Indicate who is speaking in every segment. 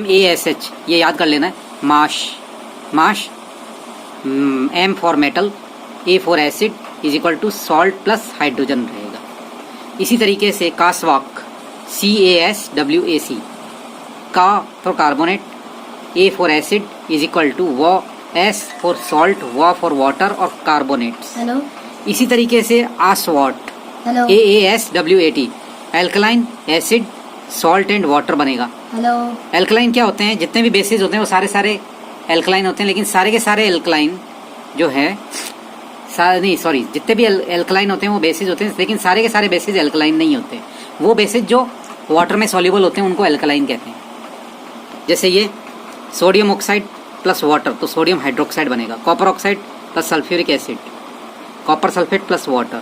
Speaker 1: MASH, ये याद कर लेना है, MASH M for metal, A for acid is equal to salt plus hydrogen रहेगा। इसी तरीके से कास्वाक CASWAC, का for carbonate, A for acid is equal to S for salt, W for water और कार्बोनेट्स।
Speaker 2: हेलो।
Speaker 1: इसी तरीके से आसवाट AASWAT, alkaline, acid, salt and water बनेगा।
Speaker 2: हेलो।
Speaker 1: एल्कलाइन क्या होते हैं, जितने भी बेसिस होते हैं वो सारे सारे एल्कलाइन होते हैं, लेकिन सारे के सारे एल्कलाइन जो है जितने भी एल्कलाइन होते हैं वो बेसिस होते हैं, लेकिन सारे के सारे बेसिस एल्कलाइन नहीं होते। वो बेसिस जो वाटर में सॉल्युबल होते हैं उनको एल्कलाइन कहते हैं। जैसे ये सोडियम ऑक्साइड प्लस वाटर, तो सोडियम हाइड्रोक्साइड बनेगा। Copper oxide plus sulphuric acid, copper sulphate plus water.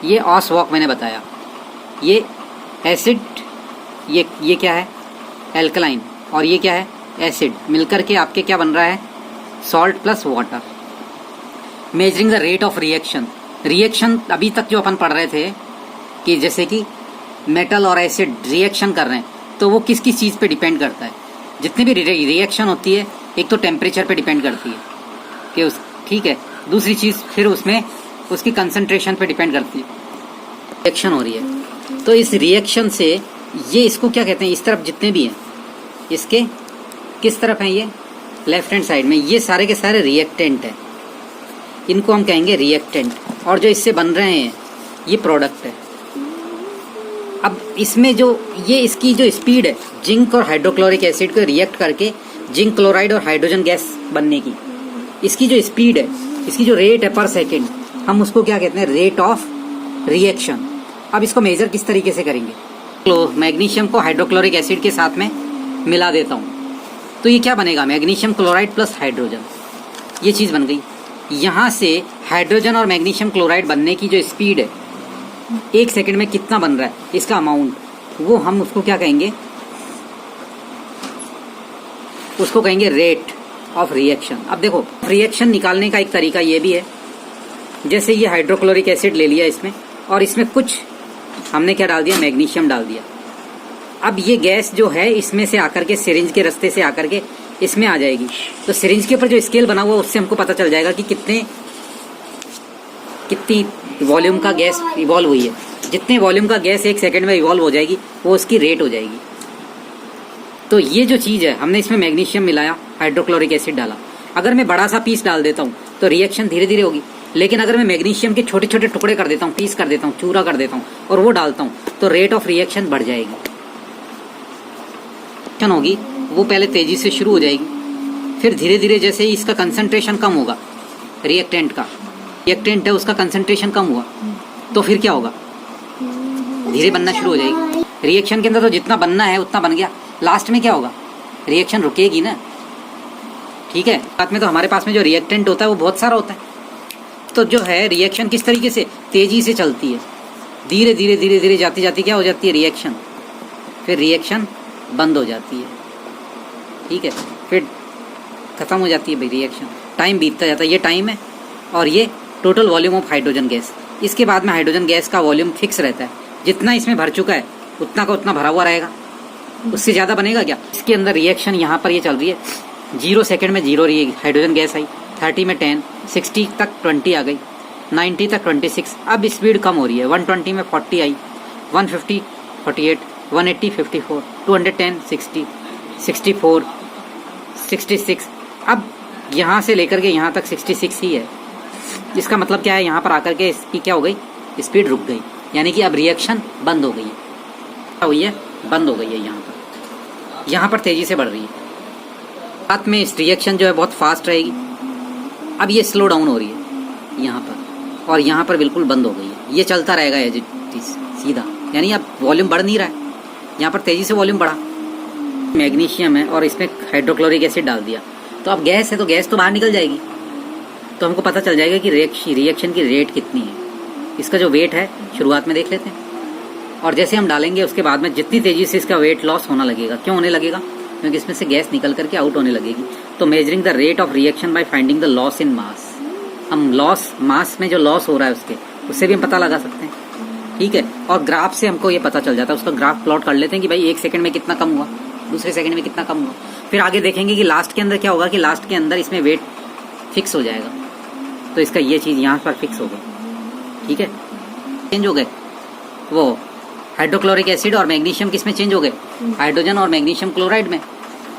Speaker 1: ये ऑसवॉक मैंने बताया। ये एसिड, ये क्या है, एल्कलाइन, और ये क्या है, एसिड, मिलकर के आपके क्या बन रहा है, salt plus water. Measuring the rate of reaction, reaction अभी तक जो अपन पढ़ रहे थे कि जैसे कि मेटल और एसिड रिएक्शन कर रहे हैं, तो वो किस किस चीज़ पे डिपेंड करता है। जितनी भी रिएक्शन होती है, एक तो टेम्परेचर पे डिपेंड करती है कि उस, ठीक है, दूसरी चीज़ फिर उसमें उसकी कंसंट्रेशन पे डिपेंड करती है। रिएक्शन हो रही है, तो इस रिएक्शन से ये, इसको क्या कहते हैं, इस तरफ जितने भी हैं, इसके किस तरफ हैं, ये लेफ्ट हैंड साइड में, ये सारे के सारे रिएक्टेंट हैं, इनको हम कहेंगे रिएक्टेंट। और जो इससे बन रहे हैं ये प्रोडक्ट है। अब इसमें जो ये इसकी जो स्पीड है, जिंक और हाइड्रोक्लोरिक एसिड को रिएक्ट करके जिंक क्लोराइड और हाइड्रोजन गैस बनने की, इसकी जो स्पीड है, इसकी जो रेट है पर सेकेंड, हम उसको क्या कहते हैं, रेट ऑफ रिएक्शन। अब इसको मेजर किस तरीके से करेंगे, तो मैग्नीशियम को हाइड्रोक्लोरिक एसिड के साथ में मिला देता हूँ, तो ये क्या बनेगा, मैग्नीशियम क्लोराइड प्लस हाइड्रोजन, ये चीज़ बन गई। यहाँ से हाइड्रोजन और मैग्नीशियम क्लोराइड बनने की जो स्पीड है, एक सेकंड में कितना बन रहा है, इसका अमाउंट, वो हम उसको क्या कहेंगे, उसको कहेंगे रेट ऑफ रिएक्शन। अब देखो, रिएक्शन निकालने का एक तरीका ये भी है, जैसे ये हाइड्रोक्लोरिक एसिड ले लिया इसमें, और इसमें कुछ हमने क्या डाल दिया, मैग्नीशियम डाल दिया। अब ये गैस जो है इसमें से आकर के, सिरिंज के रास्ते से आकर के इसमें आ जाएगी, तो सिरिंज के ऊपर जो स्केल बना हुआ है उससे हमको पता चल जाएगा कि कितनी वॉल्यूम का गैस इवॉल्व हुई है। जितने वॉल्यूम का गैस एक सेकंड में इवॉल्व हो जाएगी, वो उसकी रेट हो जाएगी। तो ये जो चीज़ है, हमने इसमें मैग्नीशियम मिलाया, हाइड्रोक्लोरिक एसिड डाला। अगर मैं बड़ा सा पीस डाल देता हूँ तो रिएक्शन धीरे धीरे होगी, लेकिन अगर मैं मैग्नीशियम के छोटे छोटे टुकड़े कर देता हूँ, पीस कर देता हूँ, चूरा कर देता हूँ और वो डालता हूँ, तो रेट ऑफ रिएक्शन बढ़ जाएगी। होगी वो पहले तेजी से शुरू हो जाएगी, फिर धीरे धीरे जैसे ही इसका कंसंट्रेशन कम होगा, रिएक्टेंट है उसका कंसंट्रेशन कम हुआ, तो फिर क्या होगा, धीरे बनना शुरू हो जाएगी। रिएक्शन के अंदर तो जितना बनना है उतना बन गया, लास्ट में क्या होगा, रिएक्शन रुकेगी ना, ठीक है। साथ में तो हमारे पास में जो रिएक्टेंट होता है वो बहुत सारा होता है, तो जो है रिएक्शन किस तरीके से तेजी से चलती है, धीरे धीरे धीरे धीरे जाती जाती क्या हो जाती है, रिएक्शन, फिर रिएक्शन बंद हो जाती है, ठीक है, फिर खत्म हो जाती है भाई रिएक्शन, टाइम बीतता जाता है, ये टाइम है, और ये total volume of hydrogen gas. इसके बाद में हाइड्रोजन गैस का वॉल्यूम फिक्स रहता है, जितना इसमें भर चुका है उतना का उतना भरा हुआ रहेगा, उससे ज़्यादा बनेगा क्या। इसके अंदर रिएक्शन यहाँ पर ये चल रही है, 0 सेकेंड में 0 हाइड्रोजन गैस आई, 30 में 10, 60 तक 20 आ गई, 90 तक 26, अब स्पीड कम हो रही है, 120 में 40 आई, 150 48, 180 54, 210 60, 64 66, अब यहाँ से लेकर के यहाँ तक 66 ही है। इसका मतलब क्या है, यहाँ पर आकर के इसकी क्या हो गई, स्पीड रुक गई, यानी कि अब रिएक्शन बंद हो गई है, क्या हुई है, बंद हो गई है। यहाँ पर तेज़ी से बढ़ रही है, साथ में इस रिएक्शन जो है बहुत फास्ट रहेगी। अब ये स्लो डाउन हो रही है यहाँ पर, और यहाँ पर बिल्कुल बंद हो गई है, ये चलता रहेगा एज इट इज सीधा, यानी अब वॉल्यूम बढ़ नहीं रहा है, यहाँ पर तेज़ी से वॉल्यूम बढ़ा। मैग्नीशियम है और इसमें हाइड्रोक्लोरिक एसिड डाल दिया, तो अब गैस है तो गैस तो बाहर निकल जाएगी, तो हमको पता चल जाएगा कि रिएक्शन की रेट कितनी है। इसका जो वेट है शुरुआत में देख लेते हैं, और जैसे हम डालेंगे उसके बाद में जितनी तेज़ी से इसका वेट लॉस होना लगेगा, क्यों होने लगेगा, क्योंकि इसमें से गैस निकल करके आउट होने लगेगी। तो measuring the rate of reaction by finding the loss in mass, हम लॉस, मास में जो लॉस हो रहा है उससे भी हम पता लगा सकते हैं, ठीक है। और ग्राफ से हमको ये पता चल जाता है, उसका ग्राफ प्लॉट कर लेते हैं कि भाई 1 सेकंड में कितना कम हुआ, दूसरे सेकंड में कितना कम हुआ, फिर आगे देखेंगे कि लास्ट के अंदर क्या होगा, कि लास्ट के अंदर इसमें वेट फिक्स हो जाएगा। तो इसका ये चीज़ यहाँ पर फिक्स हो गई, ठीक है। चेंज हो गए वो हाइड्रोक्लोरिक एसिड और मैग्नीशियम किस में चेंज हो गए, हाइड्रोजन और मैग्नीशियम क्लोराइड में।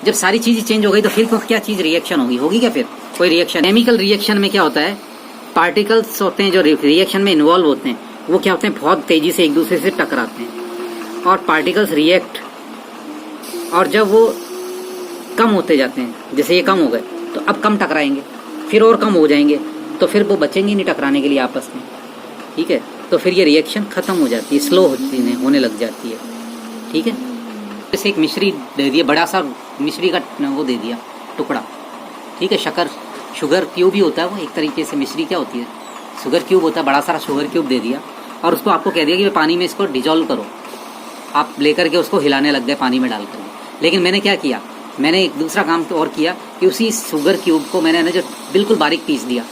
Speaker 1: जब सारी चीज़ें चेंज हो गई तो फिर क्या चीज़ रिएक्शन होगी क्या, फिर कोई रिएक्शन। केमिकल रिएक्शन में क्या होता है, पार्टिकल्स होते हैं जो रिएक्शन में इन्वॉल्व होते हैं, वो क्या होते हैं, बहुत तेजी से एक दूसरे से टकराते हैं और पार्टिकल्स रिएक्ट, और जब वो कम होते जाते हैं, जैसे ये कम हो गए तो अब कम टकराएंगे, फिर और कम हो जाएंगे, तो फिर वो बचेंगे नहीं टकराने के लिए आपस में, ठीक है। तो फिर ये रिएक्शन खत्म हो जाती है, स्लो होने लग जाती है, ठीक है। जैसे एक मिश्री दे दिया, बड़ा सा मिश्री का वो दे दिया टुकड़ा, ठीक है। शुगर क्यूब ही होता है वो एक तरीके से। मिश्री क्या होती है, शुगर क्यूब होता है, बड़ा सारा शुगर क्यूब दे दिया और उसको आपको कह दिया कि पानी में इसको डिजोल्व करो। आप लेकर के उसको हिलाने लग गए पानी में डाल कर। लेकिन मैंने क्या किया, मैंने एक दूसरा काम और किया कि उसी शुगर क्यूब को मैंने जो बिल्कुल बारीक पीस दिया,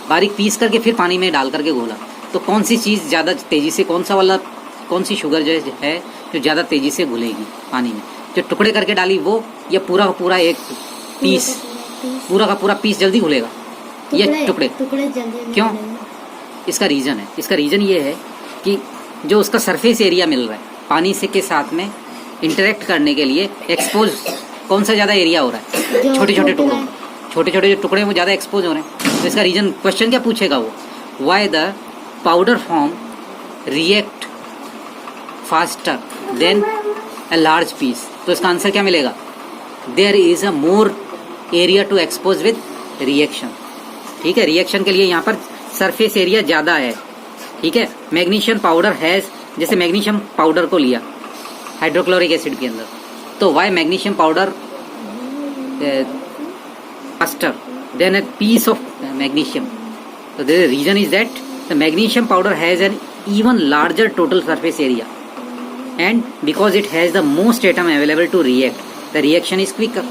Speaker 1: बारीक पीस करके फिर पानी में डाल करके घोला। तो कौन सी चीज़ ज़्यादा तेज़ी से, कौन सी शुगर जो है जो ज़्यादा तेज़ी से घुलेगी पानी में, जो टुकड़े करके डाली वो, या पूरा का पूरा एक पीस, पूरा का पूरा पीस जल्दी घुलेगा, ये टुकड़े जल्दी क्यों? इसका रीज़न ये है कि जो उसका सरफेस एरिया मिल रहा है पानी से के साथ में इंटरेक्ट करने के लिए, एक्सपोज कौन सा ज़्यादा एरिया हो रहा है, छोटे छोटे टुकड़ों, छोटे छोटे जो टुकड़े वो ज़्यादा एक्सपोज हो रहे हैं। तो इसका रीज़न, क्वेश्चन क्या पूछेगा वो, why the powder form react faster than a large piece. तो इसका आंसर क्या मिलेगा, there is a more area to expose with reaction, ठीक है। रिएक्शन के लिए यहाँ पर सरफेस एरिया ज़्यादा है, ठीक है। मैग्नीशियम पाउडर हैज़, जैसे मैग्नीशियम पाउडर को लिया हाइड्रोक्लोरिक एसिड के अंदर, तो why magnesium powder faster than a piece of magnesium. So the reason is that the magnesium powder has an even larger total surface area, and because it has the most atom available to react, the reaction is quicker.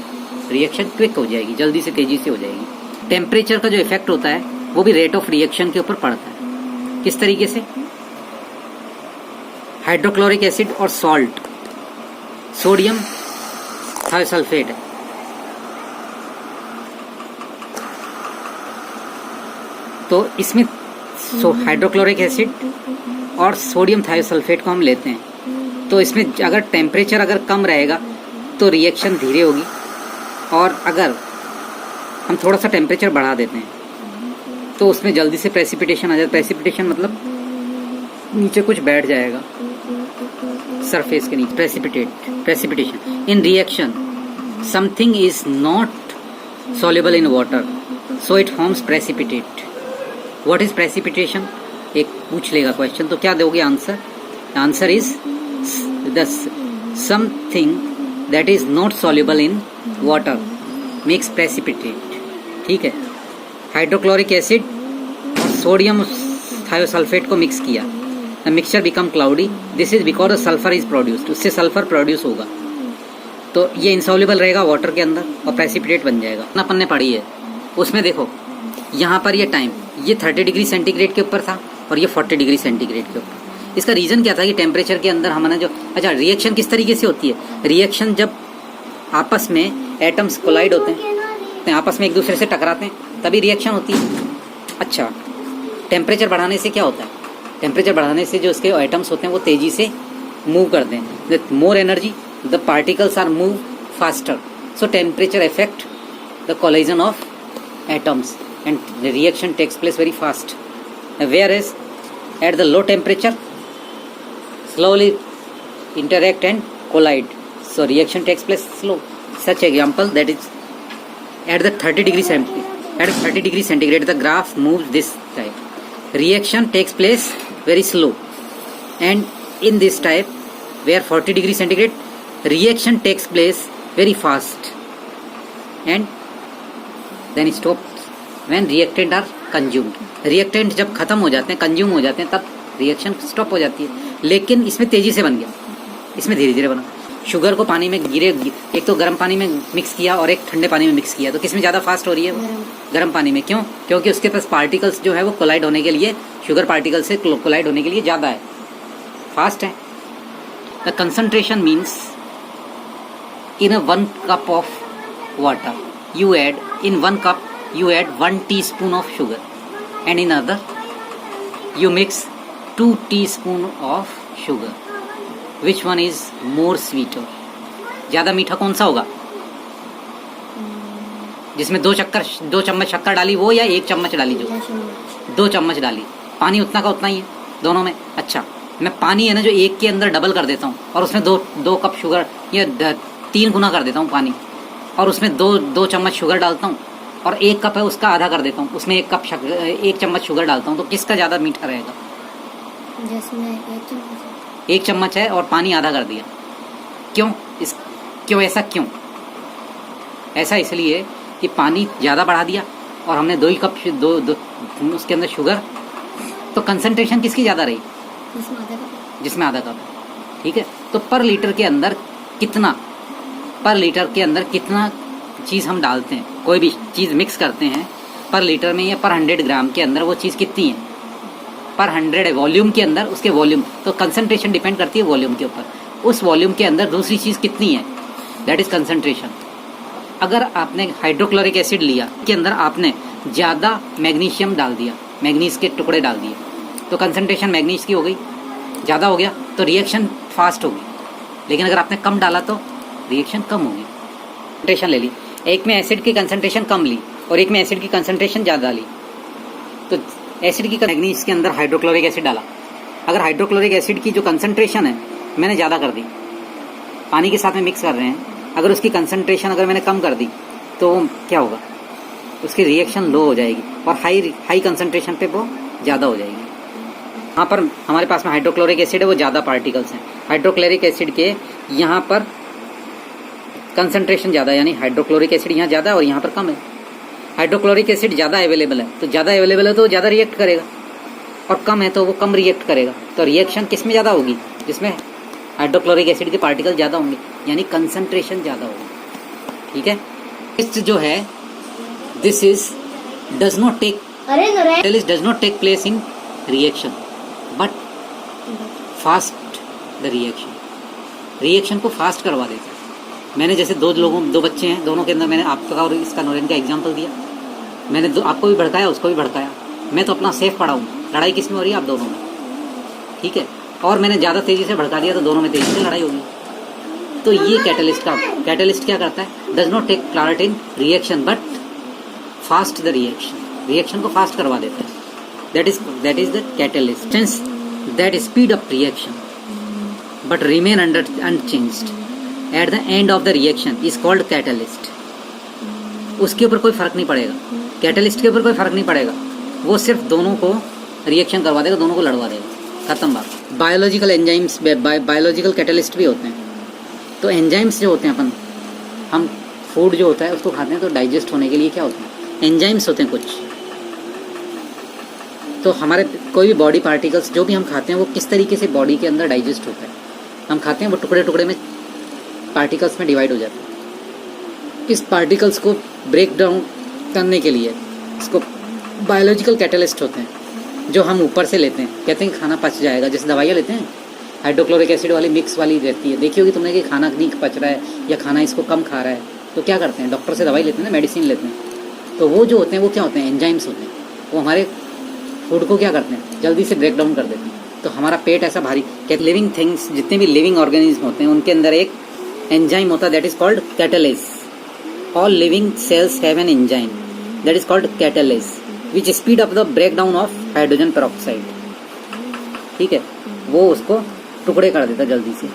Speaker 1: Reaction quick हो जाएगी, जल्दी से तेजी से हो जाएगी। Temperature का जो इफेक्ट होता है वो भी रेट ऑफ रिएक्शन के ऊपर पड़ता है। किस तरीके से, हाइड्रोक्लोरिक एसिड और सॉल्ट, सोडियम थायोसल्फेट है, तो इसमें हाइड्रोक्लोरिक एसिड और सोडियम थायोसल्फेट को हम लेते हैं। तो इसमें अगर टेम्परेचर अगर कम रहेगा तो रिएक्शन धीरे होगी, और अगर हम थोड़ा सा टेम्परेचर बढ़ा देते हैं तो उसमें जल्दी से प्रेसिपिटेशन आ जाए। प्रेसिपिटेशन मतलब नीचे कुछ बैठ जाएगा सरफेस के नीचे, precipitation. In reaction something is not soluble in water, so it forms precipitate. What is precipitation? एक पूछ लेगा क्वेश्चन, तो क्या दोगे answer? Answer is the something that is not soluble in water makes precipitate. ठीक है, हाइड्रोक्लोरिक एसिड और sodium thiosulphate को मिक्स किया, the mixture become cloudy, this is because the sulphur is produced, उससे सल्फर प्रोड्यूस होगा, तो ये insoluble रहेगा वाटर के अंदर और प्रेसिपिटेट बन जाएगा। अपन ने पढ़ी है उसमें, देखो यहाँ पर ये टाइम, ये 30 डिग्री सेंटीग्रेड के ऊपर था और ये 40 डिग्री सेंटीग्रेड के ऊपर। इसका रीज़न क्या था कि टेम्परेचर के अंदर हमने जो, अच्छा रिएक्शन किस तरीके से होती है, रिएक्शन जब आपस में एटम्स कोलाइड होते हैं तो आपस में एक दूसरे से टकराते हैं तभी रिएक्शन होती है। अच्छा, टेम्परेचर बढ़ाने से क्या होता है, टेम्परेचर बढ़ाने से जो उसके एटम्स होते हैं वो तेज़ी से मूव करते हैं, with more energy the particles are move faster, so temperature affect the collision of atoms and the reaction takes place very fast, whereas at the low temperature slowly interact and collide, so reaction takes place slow. Such example, that is at the 30 degree centigrade the graph moves this type, reaction takes place very slow, and in this type where 40 degree centigrade reaction takes place very fast and then stops when reactant are consumed. reactant जब खत्म हो जाते हैं, consume हो जाते हैं, तब reaction stop हो जाती है। लेकिन इसमें तेजी से बन गया, इसमें धीरे धीरे बना। शुगर को पानी में एक तो गर्म पानी में मिक्स किया और एक ठंडे पानी में मिक्स किया, तो किसमें ज़्यादा फास्ट हो रही है, गर्म पानी में। क्यों? क्योंकि उसके पास पार्टिकल्स जो है वो कोलाइड होने के लिए, शुगर पार्टिकल से कोलाइड होने के लिए ज़्यादा है, फास्ट है। The concentration means in a 1 cup of water, you add in 1 cup, you add 1 teaspoon of sugar, and in other you mix 2 teaspoon of sugar. Which one is more sweeter? ज़्यादा मीठा कौन सा होगा? जिसमें 2 चम्मच शक्कर डाली वो, या 1 चम्मच डाली? जो 2 चम्मच डाली। पानी उतना का उतना ही है दोनों में। अच्छा, मैं पानी है ना जो 1 के अंदर डबल कर देता हूँ और उसमें 2 कप शुगर या 3 गुना कर देता हूँ पानी, और उसमें 2 चम्मच शुगर डालता हूँ, और 1 कप है उसका आधा कर देता हूँ, उसमें 1 चम्मच शुगर डालता हूँ, तो किसका ज़्यादा मीठा रहेगा?
Speaker 2: जिसमें
Speaker 1: 1 चम्मच है और पानी आधा कर दिया। क्यों? ऐसा क्यों? ऐसा इसलिए कि पानी ज़्यादा बढ़ा दिया और हमने 2 ही कप उसके अंदर शुगर, तो कंसंट्रेशन किसकी ज़्यादा रही? जिसमें आधा कप। ठीक है, तो पर लीटर के अंदर कितना चीज़ हम डालते हैं, कोई भी चीज़ मिक्स करते हैं पर लीटर में या पर 100 ग्राम के अंदर, वो चीज़ कितनी है? पर 100 वॉल्यूम के अंदर, उसके वॉल्यूम, तो कंसंट्रेशन डिपेंड करती है वॉल्यूम के ऊपर। उस वॉल्यूम के अंदर दूसरी चीज़ कितनी है, दैट इज़ कंसंट्रेशन। अगर आपने हाइड्रोक्लोरिक एसिड लिया, के अंदर आपने ज़्यादा मैग्नीशियम डाल दिया, मैग्नीज के टुकड़े डाल दिए, तो कंसंट्रेशन मैग्नीज की हो गई, ज़्यादा हो गया, तो रिएक्शन फास्ट होगी। लेकिन अगर आपने कम डाला तो रिएक्शन कम होगी। कंसंट्रेशन ले ली, एक में एसिड की कंसंट्रेशन कम ली और एक में एसिड की कंसंट्रेशन ज़्यादा ली, तो एसिड की मैग्नीज के अंदर हाइड्रोक्लोरिक एसिड डाला। अगर हाइड्रोक्लोरिक एसिड की जो कंसंट्रेशन है मैंने ज़्यादा कर दी, पानी के साथ में मिक्स कर रहे हैं, अगर उसकी कंसंट्रेशन अगर मैंने कम कर दी तो क्या होगा? उसकी रिएक्शन लो हो जाएगी और हाई कंसंट्रेशन पे वो ज़्यादा हो जाएगी। यहाँ पर हमारे पास में हाइड्रोक्लोरिक एसिड है, वो ज़्यादा पार्टिकल्स हैं। हाइड्रोक्लोरिक एसिड के यहाँ पर कंसंट्रेशन ज़्यादा, यानी हाइड्रोक्लोरिक एसिड यहाँ ज़्यादा और यहाँ पर कम है। हाइड्रोक्लोरिक एसिड ज़्यादा अवेलेबल है, तो ज़्यादा अवेलेबल है तो ज़्यादा रिएक्ट करेगा, और कम है तो वो कम रिएक्ट करेगा। तो रिएक्शन किस में ज़्यादा होगी? जिसमें हाइड्रोक्लोरिक एसिड के पार्टिकल ज़्यादा होंगे, यानी कंसंट्रेशन ज़्यादा होगी। ठीक है, इस जो है this is does not take does not take place in reaction but fast the reaction को फास्ट करवा देता है। मैंने जैसे 2 बच्चे हैं, दोनों के अंदर मैंने आपका और इसका नोरेन का एग्जांपल दिया, मैंने आपको भी भड़काया उसको भी भड़काया, मैं तो अपना सेफ पड़ा हूँ, लड़ाई किस में हो रही है? आप दोनों में। ठीक है, और मैंने ज़्यादा तेज़ी से भड़का दिया तो दोनों में तेज़ी से लड़ाई होगी। तो ये कैटलिस्ट क्या करता है? Does not take part in reaction but fast the reaction को फास्ट करवा देता है। That is the catalyst. Since that speed up reaction but remain unchanged at the end of the reaction is called catalyst. उसके ऊपर कोई फर्क नहीं पड़ेगा, कैटलिस्ट के ऊपर कोई फर्क नहीं पड़ेगा, वो सिर्फ दोनों को रिएक्शन करवा देगा, दोनों को लड़वा देगा, खत्म बात। बायोलॉजिकल एंजाइम्स, बायोलॉजिकल कैटलिस्ट भी होते हैं। तो एंजाइम्स जो होते हैं, हम फूड जो होता है उसको खाते हैं तो डाइजेस्ट होने के लिए क्या होता है? एंजाइम्स होते हैं कुछ। तो हमारे कोई भी बॉडी पार्टिकल्स जो भी हम खाते हैं वो किस तरीके से बॉडी के अंदर डाइजेस्ट होता है? हम खाते हैं वो टुकड़े टुकड़े में पार्टिकल्स में डिवाइड हो जाते हैं। इस पार्टिकल्स को ब्रेक डाउन करने के लिए इसको बायोलॉजिकल कैटलिस्ट होते हैं, जो हम ऊपर से लेते हैं, कहते हैं कि खाना पच जाएगा। जैसे दवाइयाँ लेते हैं हाइड्रोक्लोरिक एसिड वाली मिक्स वाली रहती है, देखी होगी तुमने कि खाना नहीं पच रहा है या खाना इसको कम खा रहा है, तो क्या करते हैं? डॉक्टर से दवाई लेते हैं ना, मेडिसिन लेते हैं। तो वो जो होते हैं वो क्या होते हैं? एंजाइम्स होते हैं। वो हमारे फूड को क्या करते हैं? जल्दी से ब्रेक डाउन कर देते हैं। तो हमारा पेट ऐसा भारी, कहते लिविंग थिंग्स, जितने भी लिविंग ऑर्गेनिज्म होते हैं उनके अंदर एक एंजाइम होता है, that is called catalase. All living cells have an enzyme that is called catalase which speed up the break down of hydrogen peroxide. ठीक है, वो उसको टुकड़े कर देता जल्दी से।